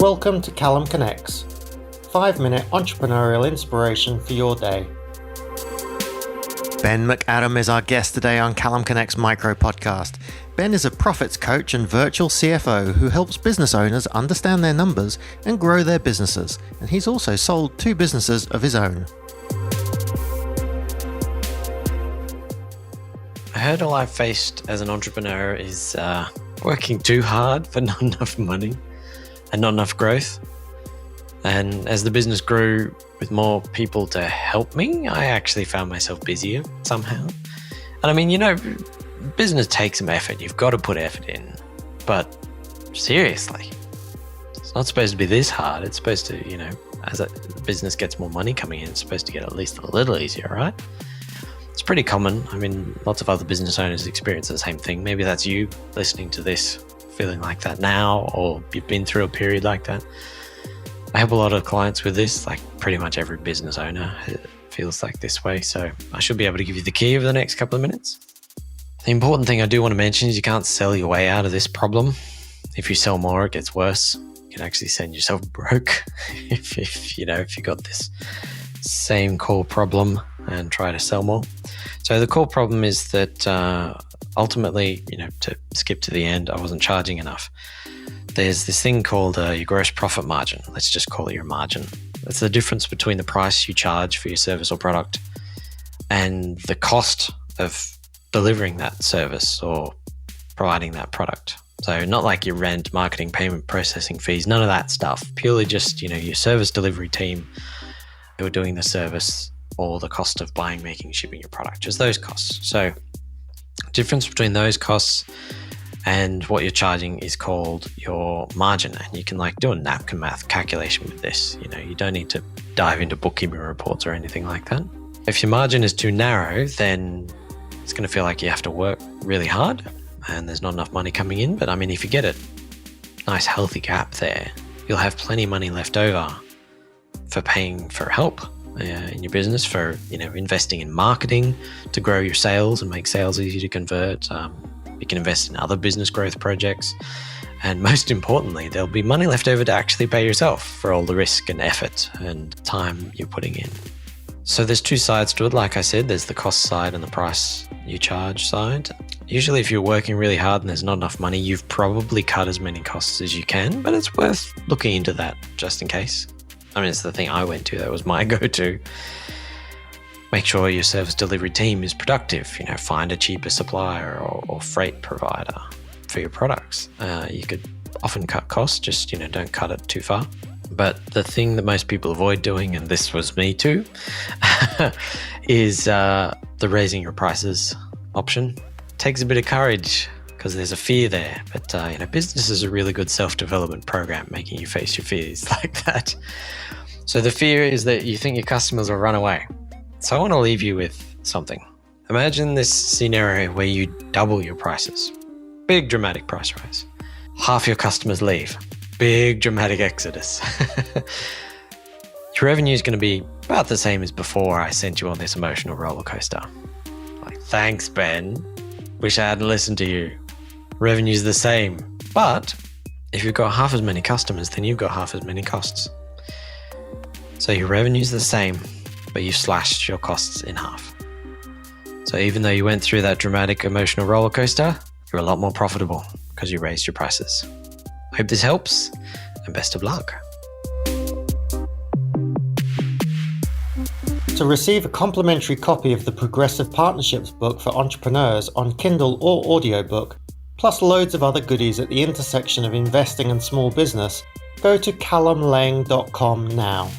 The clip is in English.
Welcome to CallumConnects, 5-minute entrepreneurial inspiration for your day. Ben McAdam is our guest today on CallumConnects Micro-Podcast. Ben is a profits coach and virtual CFO who helps business owners understand their numbers and grow their businesses, and he's also sold 2 businesses of his own. A hurdle I've faced as an entrepreneur is working too hard for not enough money and not enough growth. And as the business grew with more people to help me, I actually found myself busier somehow. And I mean, business takes some effort. You've got to put effort in. But seriously, it's not supposed to be this hard. It's supposed to, as the business gets more money coming in, it's supposed to get at least a little easier, right? It's pretty common. I mean, lots of other business owners experience the same thing. Maybe that's you listening to this, feeling like that now, or you've been through a period like that. I help a lot of clients with this, like pretty much every business owner feels like this way. So I should be able to give you the key over the next couple of minutes. The important thing I do want to mention is you can't sell your way out of this problem. If you sell more, it gets worse. You can actually send yourself broke if you got this same core problem and try to sell more. So the core problem is that ultimately, to skip to the end, I wasn't charging enough. There's this thing called your gross profit margin. Let's just call it your margin. It's the difference between the price you charge for your service or product and the cost of delivering that service or providing that product. So not like your rent, marketing, payment, processing fees, none of that stuff. Purely just, your service delivery team who are doing the service or the cost of buying, making, shipping your product, just those costs. So difference between those costs and what you're charging is called your margin. And you can do a napkin math calculation with this. You don't need to dive into bookkeeping reports or anything like that. If your margin is too narrow, then it's going to feel like you have to work really hard and there's not enough money coming in. But I mean, if you get a nice healthy gap there, you'll have plenty of money left over for paying for help in your business, for investing in marketing to grow your sales and make sales easy to convert. You can invest in other business growth projects. And most importantly, there'll be money left over to actually pay yourself for all the risk and effort and time you're putting in. So there's 2 sides to it. Like I said, there's the cost side and the price you charge side. Usually if you're working really hard and there's not enough money, you've probably cut as many costs as you can, but it's worth looking into that just in case. I mean, it's the thing I went to. That was my go-to. Make sure your service delivery team is productive. Find a cheaper supplier or freight provider for your products. You could often cut costs, just, don't cut it too far. But the thing that most people avoid doing, and this was me too, is the raising your prices option. It takes a bit of courage because there's a fear there. But, business is a really good self-development program, making you face your fears like that. So the fear is that you think your customers will run away. So I want to leave you with something. Imagine this scenario where you double your prices. Big dramatic price rise. Half your customers leave. Big dramatic exodus. Your revenue is going to be about the same as before I sent you on this emotional roller coaster. Thanks, Ben. Wish I hadn't listened to you. Revenue's the same. But if you've got half as many customers, then you've got half as many costs. So your revenue's the same, but you've slashed your costs in half. So even though you went through that dramatic emotional roller coaster, you're a lot more profitable because you raised your prices. I hope this helps, and best of luck. To receive a complimentary copy of the Progressive Partnerships book for entrepreneurs on Kindle or audiobook, plus loads of other goodies at the intersection of investing and small business, go to callumlang.com now.